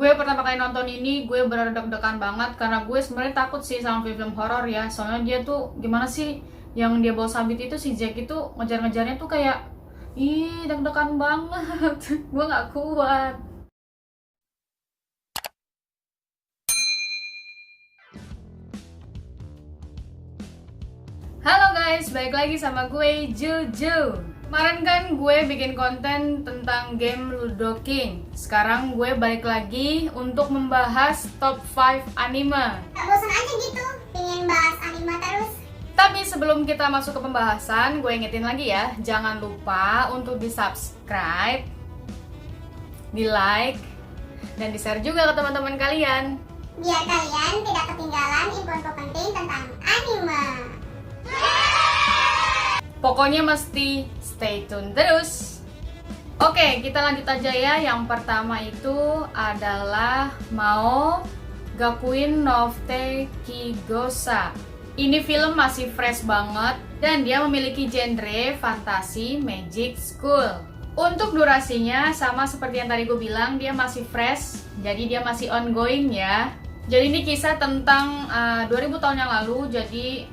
Gue pertama kali nonton ini, gue bener deg-degan banget karena gue sebenarnya takut sih sama film horor ya. Soalnya dia tuh gimana sih, yang dia bawa sabit itu, si Jack itu ngejar-ngejarnya tuh kayak, ih deg-degan banget. Gue nggak kuat. Halo guys, balik lagi sama gue Juju. Kemarin kan gue bikin konten tentang game Ludo King. Sekarang gue balik lagi untuk membahas top 5 anime. Gak bosan aja gitu, pengen bahas anime terus. Tapi sebelum kita masuk ke pembahasan, gue ingetin lagi ya, jangan lupa untuk di subscribe, di like, dan di share juga ke teman-teman kalian. Biar kalian tidak ketinggalan info-info penting tentang anime. Pokoknya mesti stay tune terus. Oke, kita lanjut aja ya. Yang pertama itu adalah Mao Gakuin no Kigosa. Ini film masih fresh banget dan dia memiliki genre fantasi magic school. Untuk durasinya sama seperti yang tadi gue bilang, dia masih fresh, jadi dia masih ongoing ya. Jadi ini kisah tentang 2000 tahun yang lalu. Jadi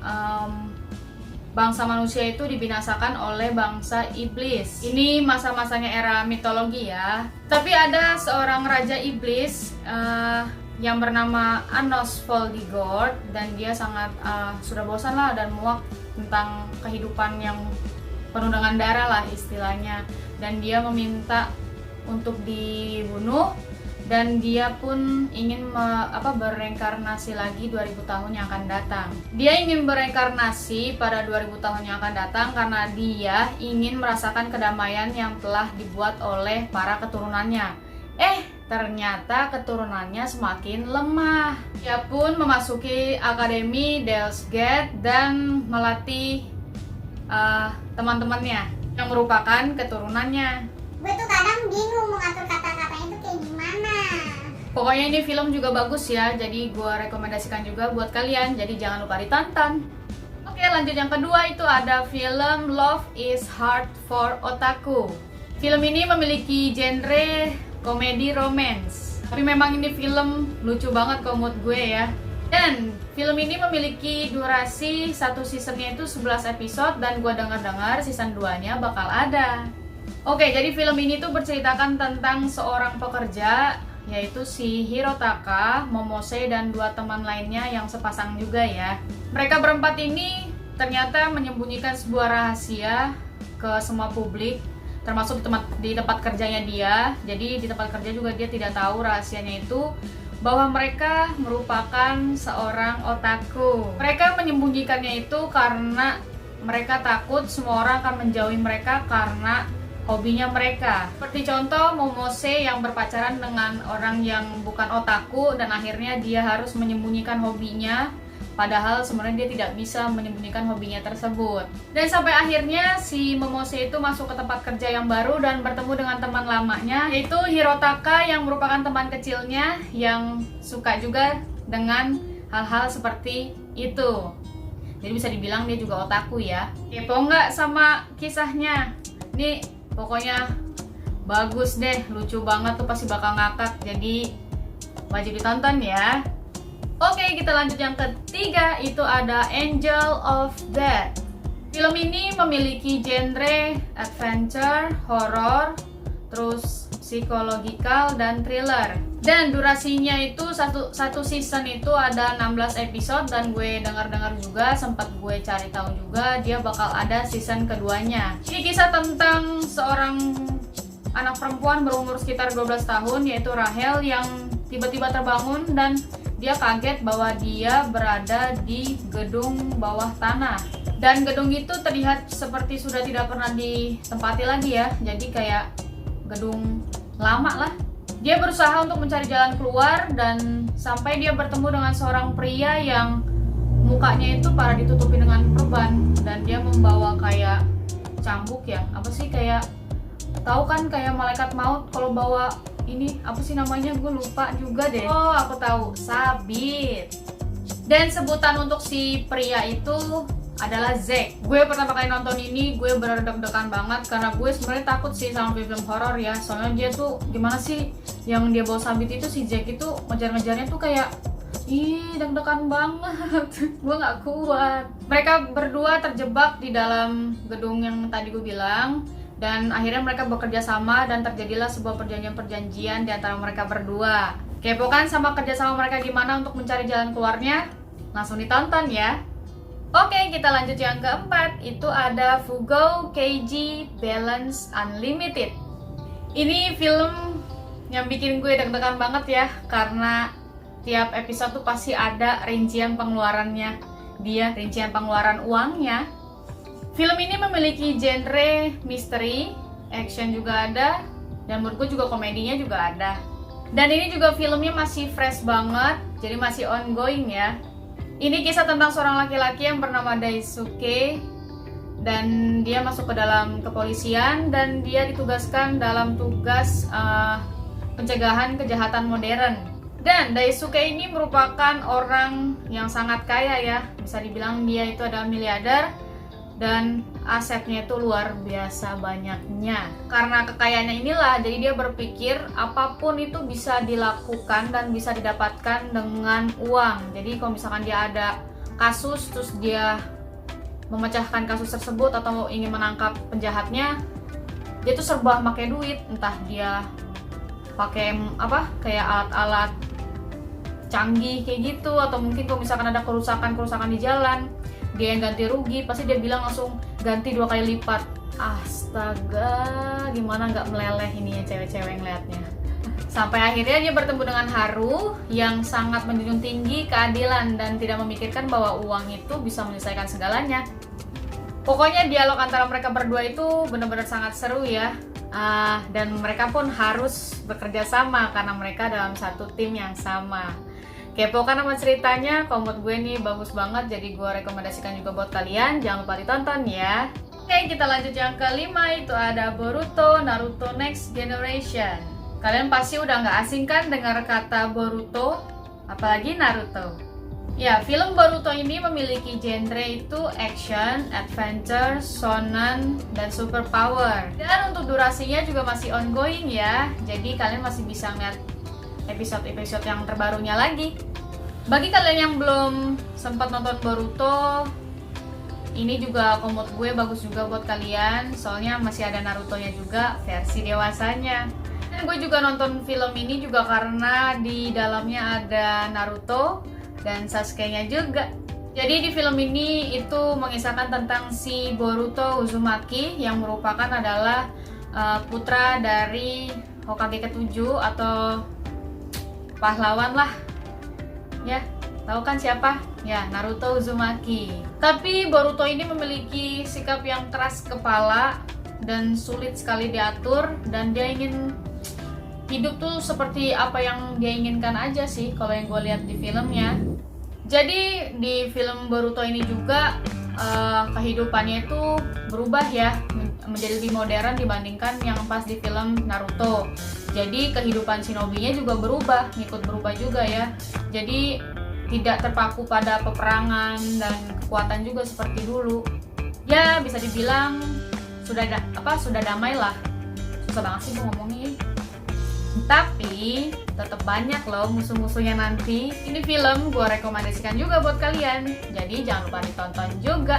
bangsa manusia itu dibinasakan oleh bangsa iblis. Ini masa-masanya era mitologi ya. Tapi ada seorang raja iblis yang bernama Anos Voldigord, dan dia sangat sudah bosan lah dan muak tentang kehidupan yang penuh dengan darah lah istilahnya. Dan dia meminta untuk dibunuh, dan dia pun ingin bereinkarnasi lagi 2000 tahun yang akan datang. Dia ingin bereinkarnasi pada 2000 tahun yang akan datang karena dia ingin merasakan kedamaian yang telah dibuat oleh para keturunannya. Ternyata keturunannya semakin lemah. Dia pun memasuki Akademi Deus Gate dan melatih teman-temannya yang merupakan keturunannya. Gue tuh kadang bingung mengatur kata-katanya itu kayak gimana. Pokoknya ini film juga bagus ya, jadi gue rekomendasikan juga buat kalian, jadi jangan lupa ditonton. Oke, lanjut yang kedua itu ada film Love is Hard for Otaku. Film ini memiliki genre komedi romance, tapi memang ini film lucu banget kalau menurut gue ya. Dan film ini memiliki durasi satu seasonnya itu 11 episode, dan gue dengar-dengar season 2-nya bakal ada. Oke, jadi film ini tuh berceritakan tentang seorang pekerja, yaitu si Hirotaka, Momose, dan dua teman lainnya yang sepasang juga ya. Mereka berempat ini ternyata menyembunyikan sebuah rahasia ke semua publik, termasuk di tempat kerjanya dia. Jadi di tempat kerja juga dia tidak tahu rahasianya itu, bahwa mereka merupakan seorang otaku. Mereka menyembunyikannya itu karena mereka takut semua orang akan menjauhi mereka karena hobinya mereka. Seperti contoh Momose yang berpacaran dengan orang yang bukan otaku, dan akhirnya dia harus menyembunyikan hobinya, padahal sebenarnya dia tidak bisa menyembunyikan hobinya tersebut. Dan sampai akhirnya si Momose itu masuk ke tempat kerja yang baru dan bertemu dengan teman lamanya, yaitu Hirotaka yang merupakan teman kecilnya yang suka juga dengan hal-hal seperti itu. Jadi bisa dibilang dia juga otaku ya. Kepo nggak sama kisahnya? Ini pokoknya bagus deh, lucu banget tuh, pasti bakal ngakak, jadi wajib ditonton ya. Oke, kita lanjut yang ketiga, itu ada Angel of Death. Film ini memiliki genre adventure, horror, terus psikologikal dan thriller. Dan durasinya itu satu season itu ada 16 episode, dan gue dengar-dengar juga, sempat gue cari tahu juga dia bakal ada season keduanya. Ini kisah tentang seorang anak perempuan berumur sekitar 12 tahun, yaitu Rahel, yang tiba-tiba terbangun dan dia kaget bahwa dia berada di gedung bawah tanah. Dan gedung itu terlihat seperti sudah tidak pernah ditempati lagi ya, jadi kayak gedung lama lah. Dia berusaha untuk mencari jalan keluar, dan sampai dia bertemu dengan seorang pria yang mukanya itu parah ditutupi dengan perban, dan dia membawa kayak cambuk ya, apa sih, kayak tahu kan kayak malaikat maut kalau bawa ini, apa sih namanya, gue lupa juga deh. Oh, aku tahu, sabit. Dan sebutan untuk si pria itu adalah Zack. Gue pertama kali nonton ini, gue bener deg-degan banget karena gue sebenarnya takut sih sama film horor ya. Soalnya dia tuh gimana sih, yang dia bawa sabit itu, si Jack itu ngejar-ngejarnya tuh kayak ih, deg-degan banget. Gue gak kuat. Mereka berdua terjebak di dalam gedung yang tadi gue bilang, dan akhirnya mereka bekerja sama dan terjadilah sebuah perjanjian-perjanjian di antara mereka berdua. Kepo kan sama kerjasama mereka gimana untuk mencari jalan keluarnya? Langsung ditonton ya. Oke, kita lanjut yang keempat. Itu ada Fugo KG Balance Unlimited. Ini film yang bikin gue deg-degan banget ya, karena tiap episode tuh pasti ada rincian pengeluarannya dia, rincian pengeluaran uangnya. Film ini memiliki genre misteri, action juga ada, dan menurut gue juga komedinya juga ada. Dan ini juga filmnya masih fresh banget, jadi masih ongoing ya. Ini kisah tentang seorang laki-laki yang bernama Daisuke, dan dia masuk ke dalam kepolisian dan dia ditugaskan dalam tugas pencegahan kejahatan modern. Dan Daisuke ini merupakan orang yang sangat kaya ya, bisa dibilang dia itu adalah miliarder dan asetnya itu luar biasa banyaknya. Karena kekayaannya inilah, jadi dia berpikir apapun itu bisa dilakukan dan bisa didapatkan dengan uang. Jadi kalau misalkan dia ada kasus, terus dia memecahkan kasus tersebut atau ingin menangkap penjahatnya, dia tuh serba pakai duit. Entah dia pakai apa, kayak alat-alat canggih kayak gitu, atau mungkin kalau misalkan ada kerusakan di jalan, dia yang ganti rugi, pasti dia bilang langsung ganti 2 kali lipat. Astaga, gimana nggak meleleh ini ya cewek-cewek ngeliatnya. Sampai akhirnya dia bertemu dengan Haru yang sangat menjunjung tinggi keadilan dan tidak memikirkan bahwa uang itu bisa menyelesaikan segalanya. Pokoknya dialog antara mereka berdua itu benar-benar sangat seru ya. Dan mereka pun harus bekerja sama karena mereka dalam satu tim yang sama. Kepo kan sama ceritanya? Kalau menurut gue nih bagus banget, jadi gue rekomendasikan juga buat kalian. Jangan lupa ditonton ya. Oke, kita lanjut yang kelima. Itu ada Boruto Naruto Next Generation. Kalian pasti udah nggak asing kan dengar kata Boruto, apalagi Naruto. Ya, film Boruto ini memiliki genre itu action, adventure, shonen, dan superpower. Dan untuk durasinya juga masih ongoing ya, jadi kalian masih bisa ngeliat episode-episode yang terbarunya lagi. Bagi kalian yang belum sempat nonton Boruto, ini juga menurut gue bagus juga buat kalian, soalnya masih ada Naruto-nya juga versi dewasanya. Dan gue juga nonton film ini juga karena di dalamnya ada Naruto dan Sasuke-nya juga. Jadi di film ini itu mengisahkan tentang si Boruto Uzumaki yang merupakan adalah putra dari Hokage ke-7 atau pahlawan lah. Ya, tahu kan siapa? Ya, Naruto Uzumaki. Tapi Boruto ini memiliki sikap yang keras kepala dan sulit sekali diatur, dan dia ingin hidup tuh seperti apa yang dia inginkan aja sih kalau yang gue lihat di filmnya. Jadi di film Boruto ini juga kehidupannya itu berubah ya, menjadi lebih modern dibandingkan yang pas di film Naruto. Jadi kehidupan shinobi-nya juga berubah, ngikut berubah juga ya. Jadi tidak terpaku pada peperangan dan kekuatan juga seperti dulu. Ya bisa dibilang sudah damai lah. Susah banget sih gue ngomongnya. Tapi tetap banyak loh musuh-musuhnya nanti. Ini film gue rekomendasikan juga buat kalian, jadi jangan lupa ditonton juga.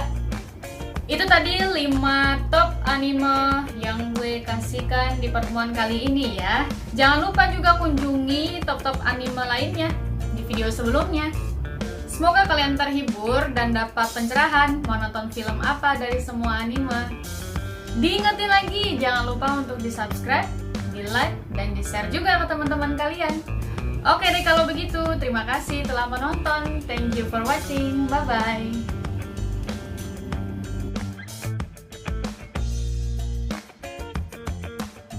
Itu tadi 5 top anime yang gue kasihkan di pertemuan kali ini ya. Jangan lupa juga kunjungi top-top anime lainnya di video sebelumnya. Semoga kalian terhibur dan dapat pencerahan mau nonton film apa dari semua anime. Diingetin lagi, jangan lupa untuk di-subscribe, di-like, dan di-share juga sama teman-teman kalian. Oke deh kalau begitu, terima kasih telah menonton. Thank you for watching. Bye-bye.